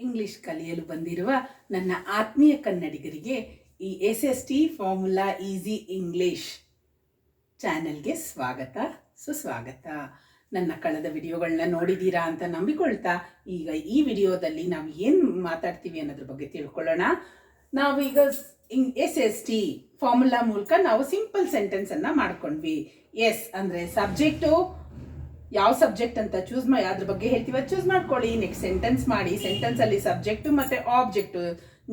English ಕಲಿಯಲು ಬಂದಿರುವ ನನ್ನ ಆತ್ಮೀಯ ಕನ್ನಡಿಗರಿಗೆ ಈ SST ಫಾರ್ಮುಲಾ ಈಸಿ ಇಂಗ್ಲಿಷ್ ಚಾನೆಲ್ಗೆ ಸ್ವಾಗತ ಸುಸ್ವಾಗತ. ನನ್ನ ಕಳೆದ ವಿಡಿಯೋಗಳನ್ನ ನೋಡಿದ್ದೀರಾ ಅಂತ ನಂಬಿಕೊಳ್ತಾ ಈಗ ಈ ವಿಡಿಯೋದಲ್ಲಿ ನಾವು ಏನು ಮಾತಾಡ್ತೀವಿ ಅನ್ನೋದ್ರ ಬಗ್ಗೆ ತಿಳ್ಕೊಳ್ಳೋಣ. ನಾವು ಈಗ SST ಫಾರ್ಮುಲಾ ಮೂಲಕ ನಾವು ಸಿಂಪಲ್ ಸೆಂಟೆನ್ಸ್ ಅನ್ನ ಮಾಡ್ಕೊಂಡ್ವಿ. ಎಸ್ ಅಂದರೆ ಸಬ್ಜೆಕ್ಟು, ಯಾವ ಸಬ್ಜೆಕ್ಟ್ ಅಂತ ಚೂಸ್ ಮಾಡಿ ಅದ್ರ ಬಗ್ಗೆ ಹೇಳ್ತೀವಿ, ಚೂಸ್ ಮಾಡ್ಕೊಳ್ಳಿ. ನೆಕ್ಸ್ಟ್ ಸೆಂಟೆನ್ಸ್ ಮಾಡಿ. ಸೆಂಟೆನ್ಸ್ ಅಲ್ಲಿ ಸಬ್ಜೆಕ್ಟು ಮತ್ತೆ ಆಬ್ಜೆಕ್ಟು,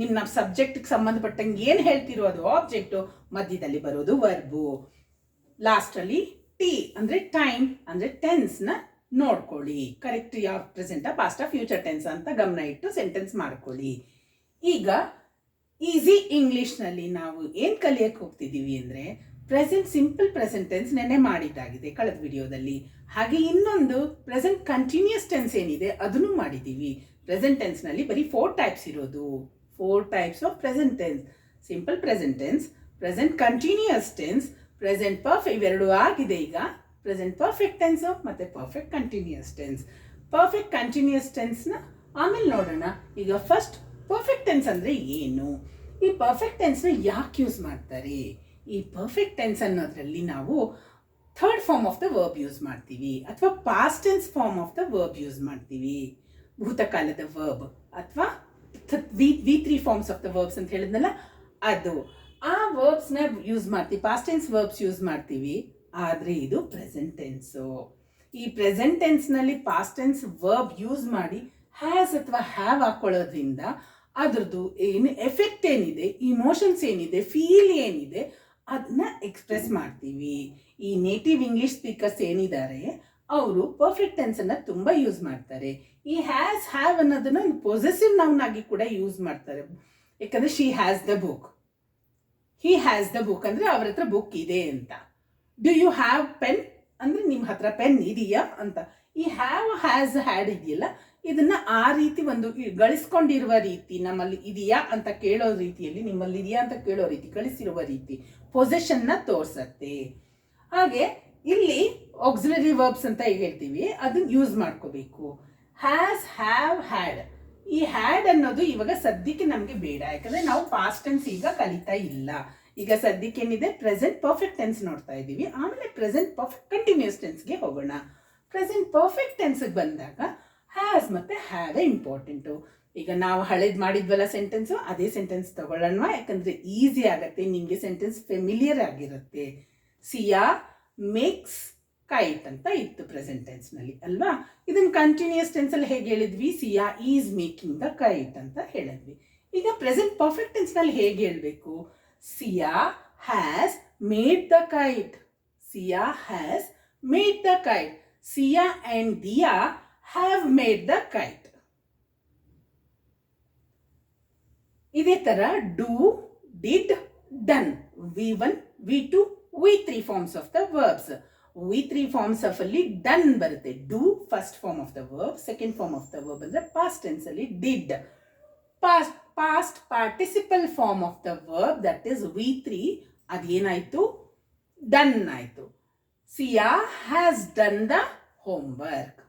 ನಿಮ್ಮ ಸಬ್ಜೆಕ್ಟ್ಗೆ ಸಂಬಂಧಪಟ್ಟಂಗೆ ಏನು ಹೇಳ್ತಿರೋ ಅದು ಆಬ್ಜೆಕ್ಟು, ಮಧ್ಯದಲ್ಲಿ ಬರೋದು ವರ್ಬು, ಲಾಸ್ಟ್ ಅಲ್ಲಿ ಟಿ ಅಂದ್ರೆ ಟೈಮ್ ಅಂದ್ರೆ ಟೆನ್ಸ್ ನ ನೋಡ್ಕೊಳ್ಳಿ. ಕರೆಕ್ಟ್ ಯಾವ ಪ್ರೆಸೆಂಟಾ ಪಾಸ್ಟಾ ಫ್ಯೂಚರ್ ಟೆನ್ಸ್ ಅಂತ ಗಮನ ಇಟ್ಟು ಸೆಂಟೆನ್ಸ್ ಮಾಡ್ಕೊಳ್ಳಿ. ಈಗ ಈಸಿ ಇಂಗ್ಲಿಷ್ ನಲ್ಲಿ ನಾವು ಏನ್ ಕಲಿಯಕ್ಕೆ ಹೋಗ್ತಿದೀವಿ ಅಂದ್ರೆ ಪ್ರೆಸೆಂಟ್ ಸಿಂಪಲ್ ಪ್ರೆಸೆಂಟ್ ಟೆನ್ಸ್ ನೆನ್ನೆ ಮಾಡಿದ್ದಾಗಿದೆ ಕಳೆದ ವಿಡಿಯೋದಲ್ಲಿ. ಹಾಗೆ ಇನ್ನೊಂದು ಪ್ರೆಸೆಂಟ್ ಕಂಟಿನ್ಯೂಸ್ ಟೆನ್ಸ್ ಏನಿದೆ ಅದನ್ನು ಮಾಡಿದ್ದೀವಿ. ಪ್ರೆಸೆಂಟ್ ಟೆನ್ಸ್ ನಲ್ಲಿ ಬರೀ 4 ಟೈಪ್ಸ್ ಇರೋದು. 4 types of present tense: simple present tense, present continuous tense, present perfect. ಇವೆರಡು ಆಗಿದೆ. ಈಗ ಪ್ರೆಸೆಂಟ್ ಪರ್ಫೆಕ್ಟ್ ಟೆನ್ಸ್ ಮತ್ತೆ perfect continuous tense. Perfect continuous tense ನ ಆಮೇಲೆ ನೋಡೋಣ. ಈಗ ಫಸ್ಟ್ ಪರ್ಫೆಕ್ಟ್ ಟೆನ್ಸ್ ಅಂದ್ರೆ ಏನು, ಈ ಪರ್ಫೆಕ್ಟ್ ಟೆನ್ಸ್ ನ ಯಾಕೆ ಯೂಸ್ ಮಾಡ್ತಾರೆ. ಈ ಪರ್ಫೆಕ್ಟ್ ಟೆನ್ಸ್ ಅನ್ನೋದ್ರಲ್ಲಿ ನಾವು third form of the verb use ಮಾಡ್ತೀವಿ, ಅಥವಾ past tense form of the verb use ಮಾಡ್ತೀವಿ. ಭೂತಕಾಲದ ವರ್ಬ್ ಅಥವಾ ವಿ3 ಫಾರ್ಮ್ಸ್ ಆಫ್ ದ ವರ್ಬ್ಸ್ ಅಂತ ಹೇಳಿದ್ನಲ್ಲ, ಅದು ಆ ವರ್ಬ್ಸ್ ನ ಯೂಸ್ ಮಾಡ್ತೀವಿ. ಪಾಸ್ಟ್ ಟೆನ್ಸ್ ವರ್ಬ್ಸ್ ಯೂಸ್ ಮಾಡ್ತೀವಿ. ಆದ್ರೆ ಇದು ಪ್ರೆಸೆಂಟ್ ಟೆನ್ಸು. ಈ ಪ್ರೆಸೆಂಟ್ ಟೆನ್ಸ್ ನಲ್ಲಿ ಪಾಸ್ಟ್ ಟೆನ್ಸ್ ವರ್ಬ್ ಯೂಸ್ ಮಾಡಿ ಹ್ಯಾಸ್ ಅಥವಾ ಹ್ಯಾವ್ ಹಾಕೊಳ್ಳೋದ್ರಿಂದ ಅದ್ರದ್ದು ಏನು ಎಫೆಕ್ಟ್ ಏನಿದೆ, ಇಮೋಷನ್ಸ್ ಏನಿದೆ, ಫೀಲ್ ಏನಿದೆ ಅದನ್ನ ಎಕ್ಸ್ಪ್ರೆಸ್ ಮಾಡ್ತೀವಿ. ಈ ನೇಟಿವ್ ಇಂಗ್ಲಿಷ್ ಸ್ಪೀಕರ್ಸ್ ಏನಿದ್ದಾರೆ ಅವರು ಪರ್ಫೆಕ್ಟ್ ಟೆನ್ಸ್ ಅನ್ನ ತುಂಬಾ ಯೂಸ್ ಮಾಡ್ತಾರೆ. ಈ ಹ್ಯಾಸ್ ಹ್ಯಾವ್ ಅನ್ನೋದನ್ನ ಪೊಸೆಸಿವ್ ನೌನ್ ಆಗಿ ಕೂಡ ಯೂಸ್ ಮಾಡ್ತಾರೆ. ಯಾಕಂದ್ರೆ she has the book, he has the book ಅಂದ್ರೆ ಅವ್ರ ಹತ್ರ ಬುಕ್ ಇದೆ ಅಂತ. ಡು ಯು ಹ್ಯಾವ್ ಪೆನ್ ಅಂದ್ರೆ ನಿಮ್ಮ ಹತ್ರ ಪೆನ್ ಇದೆಯಾ ಅಂತ. ಈ ಹ್ಯಾವ್ ಹ್ಯಾಸ್ ಹ್ಯಾಡ್ ಇದೆಯಲ್ಲ, ಇದನ್ನ ಆ ರೀತಿ ಒಂದು ಗಳಿಸ್ಕೊಂಡಿರುವ ರೀತಿ, ನಮ್ಮಲ್ಲಿ ಇದೆಯಾ ಅಂತ ಕೇಳೋ ರೀತಿಯಲ್ಲಿ, ನಿಮ್ಮಲ್ಲಿ ಇದೆಯಾ ಅಂತ ಕೇಳೋ ರೀತಿ, ಗಳಿಸಿರುವ ರೀತಿ ಪೊಸೆಷನ್ ನ ತೋರ್ಸತ್ತೆ. ಹಾಗೆ ಇಲ್ಲಿ ಆಕ್ಸಿಲರಿ ವರ್ಬ್ಸ್ ಅಂತ ಹೇಳ್ತೀವಿ, ಅದನ್ನ ಯೂಸ್ ಮಾಡ್ಕೋಬೇಕು. Has, have, had. He had ಅನ್ನೋದು ಇವಾಗ ಸದ್ಯಕ್ಕೆ ನಮ್ಗೆ ಬೇಡ, ಯಾಕಂದ್ರೆ ನಾವು ಪಾಸ್ಟ್ ಟೆನ್ಸ್ ಈಗ ಕಲಿತಾ ಇಲ್ಲ. ಈಗ ಸದ್ಯಕ್ಕೆ ಏನಿದೆ ಪ್ರೆಸೆಂಟ್ ಪರ್ಫೆಕ್ಟ್ ಟೆನ್ಸ್ ನೋಡ್ತಾ ಇದ್ದೀವಿ. ಆಮೇಲೆ ಪ್ರೆಸೆಂಟ್ ಪರ್ಫೆಕ್ಟ್ ಕಂಟಿನ್ಯೂಸ್ ಟೆನ್ಸ್ಗೆ ಹೋಗೋಣ. ಪ್ರೆಸೆಂಟ್ ಪರ್ಫೆಕ್ಟ್ ಟೆನ್ಸ್ಗೆ ಬಂದಾಗ ಹ್ಯಾಸ್ ಮತ್ತೆ ಹ್ಯಾವ್ ಇಂಪಾರ್ಟೆಂಟು. ಈಗ ನಾವು ಹಳೇದು ಮಾಡಿದ್ವಲ್ಲ ಸೆಂಟೆನ್ಸು, ಅದೇ ಸೆಂಟೆನ್ಸ್ ತಗೊಳ್ಳೋಣ, ಯಾಕಂದ್ರೆ ಈಸಿ ಆಗತ್ತೆ, ನಿಮಗೆ ಸೆಂಟೆನ್ಸ್ ಫೆಮಿಲಿಯರ್ ಆಗಿರುತ್ತೆ. ಸಿಯಾ ಮೇಕ್ಸ್ ಕೈಟ್ ಅಂತ ಇತ್ತು ಪ್ರೆಸೆಂಟ್ ಟೆನ್ಸ್ ನಲ್ಲಿ ಅಲ್ವಾ. ಇದನ್ನ ಕಂಟಿನ್ಯೂಸ್ ಟೆನ್ಸ್ ಅಲ್ಲಿ ಹೇಗೆ ಹೇಳಿದ್ವಿ, Siya is making the kite ಅಂತ ಹೇಳಿದ್ವಿ. ಈಗ ಪ್ರೆಸೆಂಟ್ ಪರ್ಫೆಕ್ಟ್ ಟೆನ್ಸ್ ನಲ್ಲಿ ಹೇಗೆ ಹೇಳಬೇಕು, Siya has made the kite. Siya has made the kite. Siya and Diya have made the kite. ಇದೇ ತರ do, did, done, V1, V2, V3 forms of the verbs. V3 forms of ಅಲ್ಲಿ done ಬರುತ್ತೆ. Do first form of the verb, second form of the verb ಅಂದ್ರೆ past tense ಅಲ್ಲಿ did. Past participle form of the verb that is V3, ಅದೇನಾಯ್ತು, done ಆಯ್ತು. Siya has done the homework.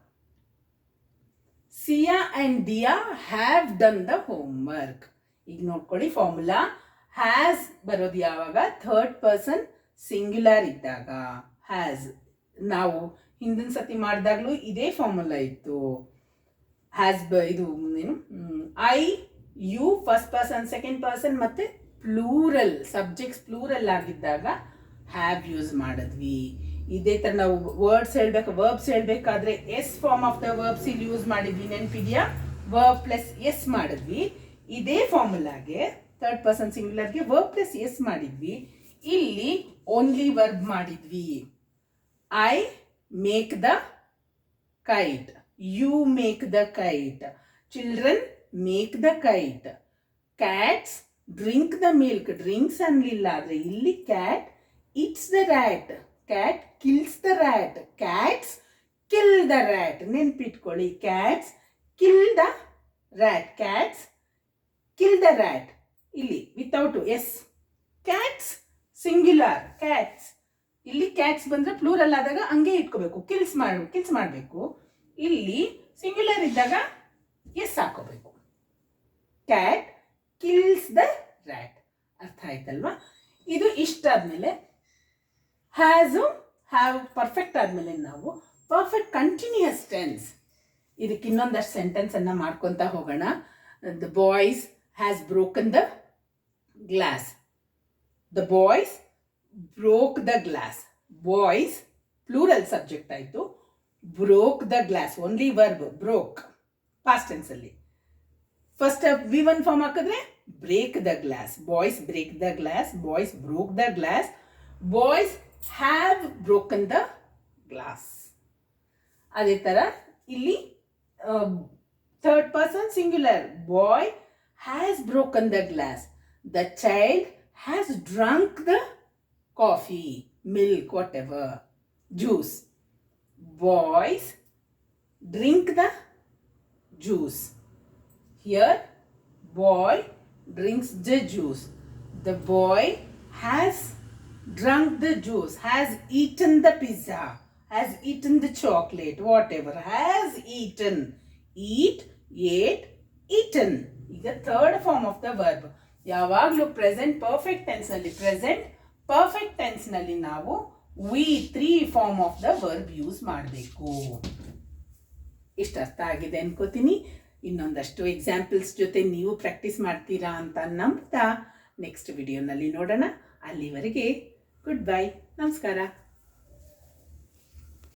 Siya and Diya have done the homework. ಈಗ ನೋಡ್ಕೊಳ್ಳಿ formula. Has ಬರೋದು ಯಾವಾಗ, third person singular ಇದ್ದಾಗ. Has ನಾವು ಹಿಂದಿನ ಸತಿ ಮಾಡಿದಾಗ್ಲೂ ಇದೇ ಫಾರ್ಮುಲಾ ಇತ್ತು. ಹ್ಯಾಸ್ ಇದು ಏನು, I, you first person, second person, ಮತ್ತೆ ಪ್ಲೂರಲ್ ಸಬ್ಜೆಕ್ಟ್ಸ್ ಪ್ಲೂರಲ್ ಆಗಿದ್ದಾಗ ಹ್ಯಾವ್ ಯೂಸ್ ಮಾಡಿದ್ವಿ. ಇದೇ ತರ ನಾವು ವರ್ಬ್ಸ್ ಹೇಳ್ಬೇಕಾದ್ರೆ S form of the verbs ಇಲ್ಲಿ ಯೂಸ್ ಮಾಡಿದ್ವಿ, ನೆನಪಿದ್ಯಾ. ವರ್ಬ್ ಪ್ಲಸ್ ಎಸ್ ಮಾಡಿದ್ವಿ. ಇದೇ ಫಾರ್ಮುಲಾಗೆ ಥರ್ಡ್ ಪರ್ಸನ್ ಸಿಂಗ್ಯುಲರ್ಗೆ ವರ್ಬ್ ಪ್ಲಸ್ ಎಸ್ ಮಾಡಿದ್ವಿ. ಇಲ್ಲಿ ಓನ್ಲಿ ವರ್ಬ್ ಮಾಡಿದ್ವಿ. I make the kite, you make the kite, children make the kite, cats drink the milk. Drinks ಅನ್ಲಿಲ್ಲ, ಆದ್ರೆ ಇಲ್ಲಿ cat it's the rat, cat kills the rat, cats kill the rat. ನೆನ್ಪಿಟ್ಕೊಳ್ಳಿ, cats kill the rat, cats kill the rat. ಇಲ್ಲಿ without S. Cats singular, cats. ಇಲ್ಲಿ cats ಬಂದ್ರೆ plural ಆದಾಗ ಹಂಗೆ ಇಟ್ಕೋಬೇಕು, ಕಿಲ್ಸ್ ಮಾಡಬೇಕು. ಇಲ್ಲಿ ಸಿಂಗ್ಯುಲರ್ ಇದ್ದಾಗ ಎಸ್ ಹಾಕೋಬೇಕು. Cat kills the rat. ಅರ್ಥ ಆಯ್ತಲ್ವಾ? ಇದು ಇಷ್ಟಾದ್ಮೇಲೆ ಹ್ಯಾಸು ಹ್ಯಾವ್ ಪರ್ಫೆಕ್ಟ್ ಆದಮೇಲೆ ನಾವು ಪರ್ಫೆಕ್ಟ್ ಕಂಟಿನ್ಯೂಯಸ್ ಟೆನ್ಸ್. ಇದಕ್ಕೆ ಇನ್ನೊಂದಷ್ಟು ಸೆಂಟೆನ್ಸನ್ನು ಮಾಡ್ಕೊತಾ ಹೋಗೋಣ. The boys has broken the glass. The boys broke the glass. Boys plural subject ಆಯಿತು. Broke the glass only verb broke past ಟೆನ್ಸಲ್ಲಿ. ಫಸ್ಟ್ V1 ಫಾರ್ಮ್ ಹಾಕಿದ್ರೆ break the glass. Boys break the glass. Boys broke the glass. Boys have broken the glass. ಅದೇ ಥರ ಇಲ್ಲಿ third person singular. Boy has broken the glass. The child has drunk the coffee, milk, whatever, juice. Boys drink the juice. Here boy drinks the juice. The boy has drunk the juice, has eaten the pizza, has eaten the chocolate, whatever, has eaten. Eat, ate, eaten. ಈಗ third form of the verb. ಯಾವಾಗಲೂ present perfect ಟೆನ್ಸ್ನಲ್ಲಿ ನಾವು V3 form of the verb use ಮಾಡಬೇಕು. ಇಷ್ಟು ಅರ್ಥ ಆಗಿದೆ ಅನ್ಕೋತೀನಿ. ಇನ್ನೊಂದಷ್ಟು ಎಕ್ಸಾಂಪಲ್ಸ್ ಜೊತೆ ನೀವು ಪ್ರಾಕ್ಟೀಸ್ ಮಾಡ್ತೀರಾ ಅಂತ ನಂಬ್ತಾ ನೆಕ್ಸ್ಟ್ ವಿಡಿಯೋನಲ್ಲಿ ನೋಡೋಣ. ಅಲ್ಲಿವರೆಗೆ ಗುಡ್ ಬೈ, ನಮಸ್ಕಾರ.